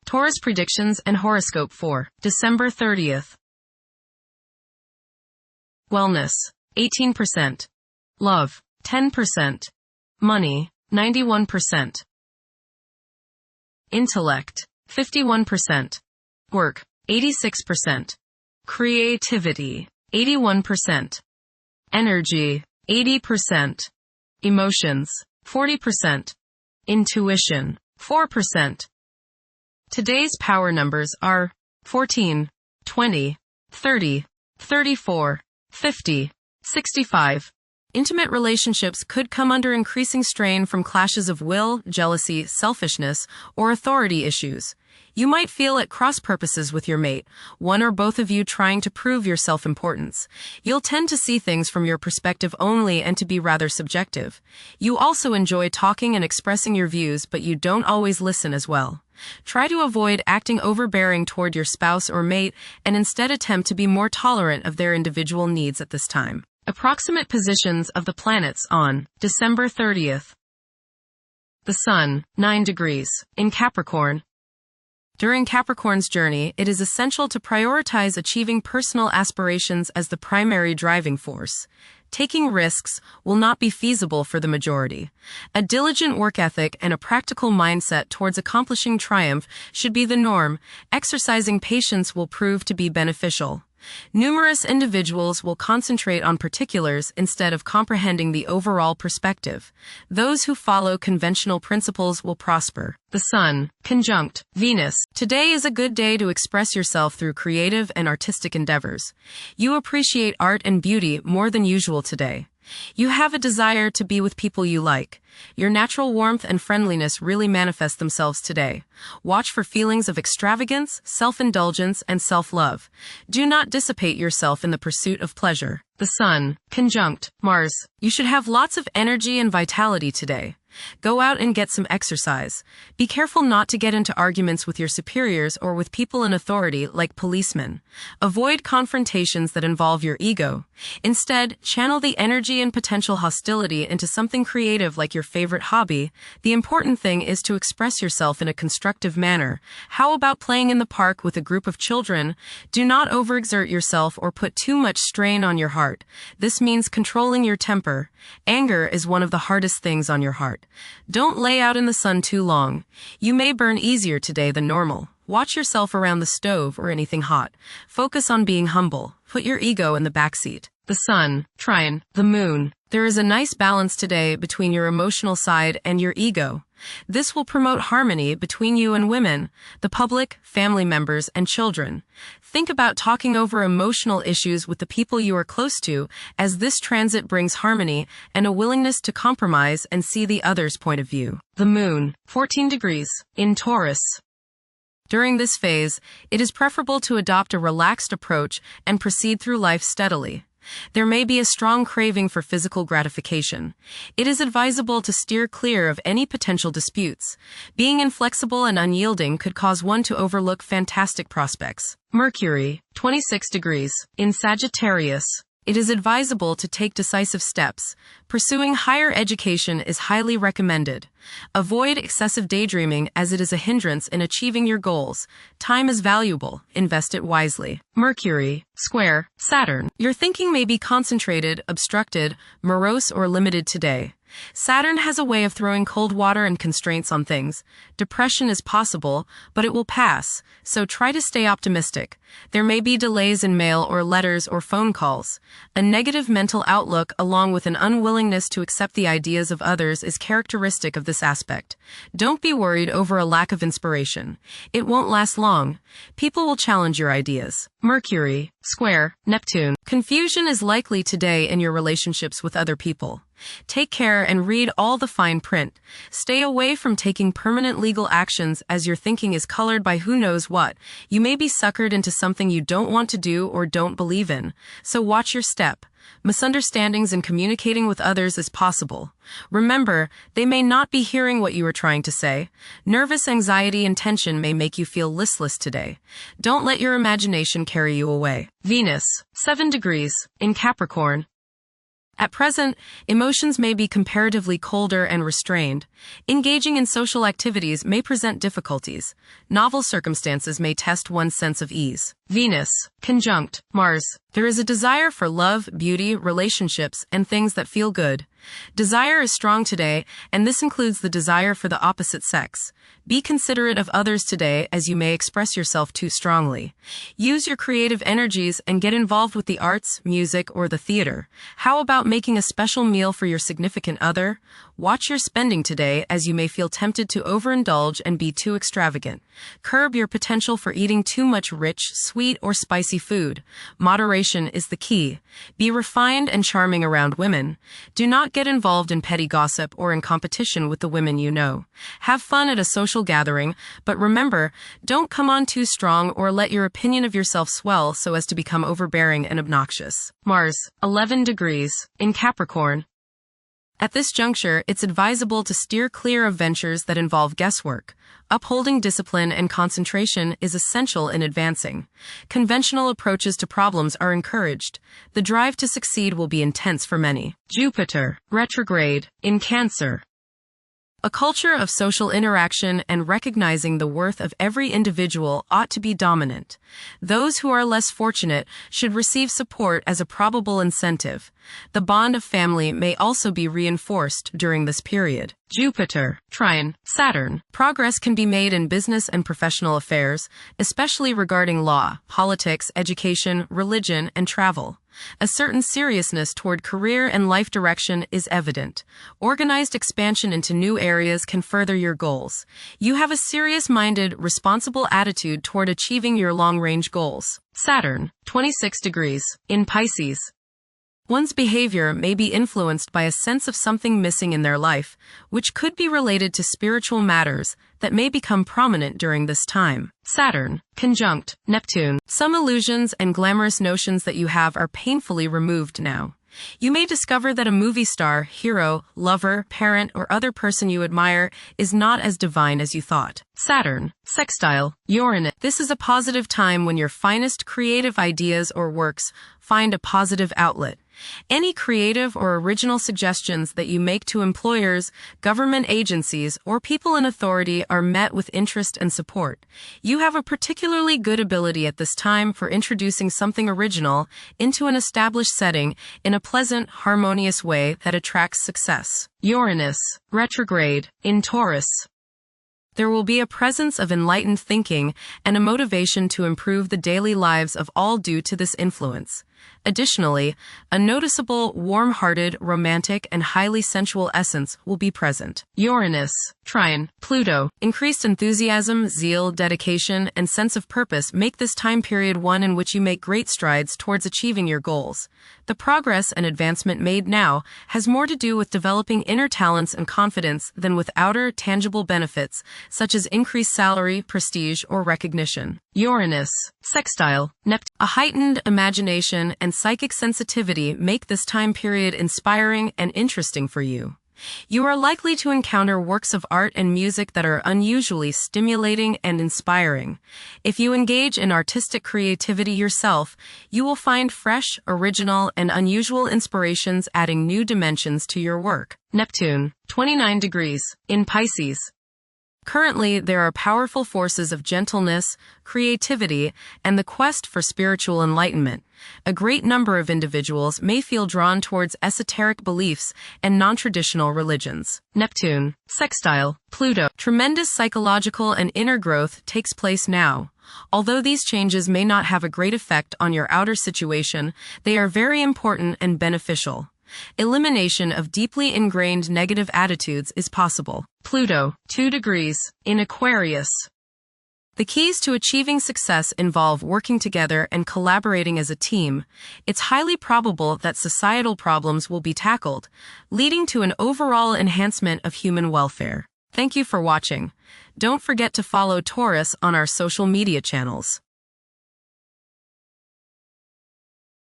Taurus predictions and horoscope for December 30th. Wellness, 18%. Love, 10%. Money, 91%. Intellect, 51%. Work, 86%. Creativity, 81%. Energy, 80%. Emotions, 40%. Intuition, 4%. Today's power numbers are 14, 20, 30, 34, 50, 65. Intimate relationships could come under increasing strain from clashes of will, jealousy, selfishness, or authority issues. You might feel at cross purposes with your mate, one or both of you trying to prove your self-importance. You'll tend to see things from your perspective only and to be rather subjective. You also enjoy talking and expressing your views, but you don't always listen as well. Try to avoid acting overbearing toward your spouse or mate and instead attempt to be more tolerant of their individual needs at this time. Approximate positions of the planets on December 30th. The Sun, 9 degrees, in Capricorn. During Capricorn's journey, it is essential to prioritize achieving personal aspirations as the primary driving force. Taking risks will not be feasible for the majority. A diligent work ethic and a practical mindset towards accomplishing triumph should be the norm. Exercising patience will prove to be beneficial. Numerous individuals will concentrate on particulars instead of comprehending the overall perspective. Those who follow conventional principles will prosper. The Sun, conjunct Venus. Today is a good day to express yourself through creative and artistic endeavors. You appreciate art and beauty more than usual today. You have a desire to be with people you like. Your natural warmth and friendliness really manifest themselves today. Watch for feelings of extravagance, self-indulgence, and self-love. Do not dissipate yourself in the pursuit of pleasure. The Sun, conjunct Mars. You should have lots of energy and vitality today. Go out and get some exercise. Be careful not to get into arguments with your superiors or with people in authority like policemen. Avoid confrontations that involve your ego. Instead, channel the energy and potential hostility into something creative like your favorite hobby. The important thing is to express yourself in a constructive manner. How about playing in the park with a group of children? Do not overexert yourself or put too much strain on your heart. This means controlling your temper. Anger is one of the hardest things on your heart. Don't lay out in the sun too long. You may burn easier today than normal. Watch yourself around the stove or anything hot. Focus on being humble. Put your ego in the backseat. The Sun, trine the Moon. There is a nice balance today between your emotional side and your ego. This will promote harmony between you and women, the public, family members, and children. Think about talking over emotional issues with the people you are close to, as this transit brings harmony and a willingness to compromise and see the other's point of view. The Moon, 14 degrees, in Taurus. During this phase, it is preferable to adopt a relaxed approach and proceed through life steadily. There may be a strong craving for physical gratification. It is advisable to steer clear of any potential disputes. Being inflexible and unyielding could cause one to overlook fantastic prospects. Mercury, 26 degrees, in Sagittarius. It is advisable to take decisive steps. Pursuing higher education is highly recommended. Avoid excessive daydreaming as it is a hindrance in achieving your goals. Time is valuable. Invest it wisely. Mercury, square Saturn. Your thinking may be concentrated, obstructed, morose, or limited today. Saturn has a way of throwing cold water and constraints on things. Depression is possible, but it will pass, so try to stay optimistic. There may be delays in mail or letters or phone calls. A negative mental outlook along with an unwillingness to accept the ideas of others is characteristic of this aspect. Don't be worried over a lack of inspiration. It won't last long. People will challenge your ideas. Mercury, square Neptune. Confusion is likely today in your relationships with other people. Take care and read all the fine print. Stay away from taking permanent legal actions as your thinking is colored by who knows what. You may be suckered into something you don't want to do or don't believe in, so watch your step. Misunderstandings in communicating with others is possible. Remember, they may not be hearing what you are trying to say. Nervous anxiety and tension may make you feel listless today. Don't let your imagination carry you away. Venus, 7 degrees, in Capricorn. At present, emotions may be comparatively colder and restrained. Engaging in social activities may present difficulties. Novel circumstances may test one's sense of ease. Venus, conjunct Mars. There is a desire for love, beauty, relationships, and things that feel good. Desire is strong today, and this includes the desire for the opposite sex. Be considerate of others today, as you may express yourself too strongly. Use your creative energies and get involved with the arts, music, or the theater. How about making a special meal for your significant other? Watch your spending today, as you may feel tempted to overindulge and be too extravagant. Curb your potential for eating too much rich, sweet, or spicy food. Moderation is the key. Be refined and charming around women. Do not get involved in petty gossip or in competition with the women you know. Have fun at a social gathering, but remember, don't come on too strong or let your opinion of yourself swell so as to become overbearing and obnoxious. Mars, 11 degrees, in Capricorn. At this juncture, it's advisable to steer clear of ventures that involve guesswork. Upholding discipline and concentration is essential in advancing. Conventional approaches to problems are encouraged. The drive to succeed will be intense for many. Jupiter, retrograde, in Cancer. A culture of social interaction and recognizing the worth of every individual ought to be dominant. Those who are less fortunate should receive support as a probable incentive. The bond of family may also be reinforced during this period. Jupiter, trine Saturn. Progress can be made in business and professional affairs, especially regarding law, politics, education, religion, and travel. A certain seriousness toward career and life direction is evident. Organized expansion into new areas can further your goals. You have a serious-minded, responsible attitude toward achieving your long-range goals. Saturn, 26 degrees, in Pisces. One's behavior may be influenced by a sense of something missing in their life, which could be related to spiritual matters that may become prominent during this time. Saturn, conjunct Neptune. Some illusions and glamorous notions that you have are painfully removed now. You may discover that a movie star, hero, lover, parent, or other person you admire is not as divine as you thought. Saturn, sextile Uranus. This is a positive time when your finest creative ideas or works find a positive outlet. Any creative or original suggestions that you make to employers, government agencies, or people in authority are met with interest and support. You have a particularly good ability at this time for introducing something original into an established setting in a pleasant, harmonious way that attracts success. Uranus, retrograde, in Taurus. There will be a presence of enlightened thinking and a motivation to improve the daily lives of all due to this influence. Additionally, a noticeable, warm-hearted, romantic, and highly sensual essence will be present. Uranus, trine Pluto. Increased enthusiasm, zeal, dedication, and sense of purpose make this time period one in which you make great strides towards achieving your goals. The progress and advancement made now has more to do with developing inner talents and confidence than with outer, tangible benefits, such as increased salary, prestige, or recognition. Uranus, sextile Neptune. A heightened imagination and psychic sensitivity make this time period inspiring and interesting for you. You are likely to encounter works of art and music that are unusually stimulating and inspiring. If you engage in artistic creativity yourself, you will find fresh, original, and unusual inspirations adding new dimensions to your work. Neptune, 29 degrees, in Pisces. Currently, there are powerful forces of gentleness, creativity, and the quest for spiritual enlightenment. A great number of individuals may feel drawn towards esoteric beliefs and non-traditional religions. Neptune, sextile Pluto. Tremendous psychological and inner growth takes place now. Although these changes may not have a great effect on your outer situation, they are very important and beneficial. Elimination of deeply ingrained negative attitudes is possible. Pluto, 2 degrees, in Aquarius. The keys to achieving success involve working together and collaborating as a team. It's highly probable that societal problems will be tackled, leading to an overall enhancement of human welfare. Thank you for watching. Don't forget to follow Taurus on our social media channels.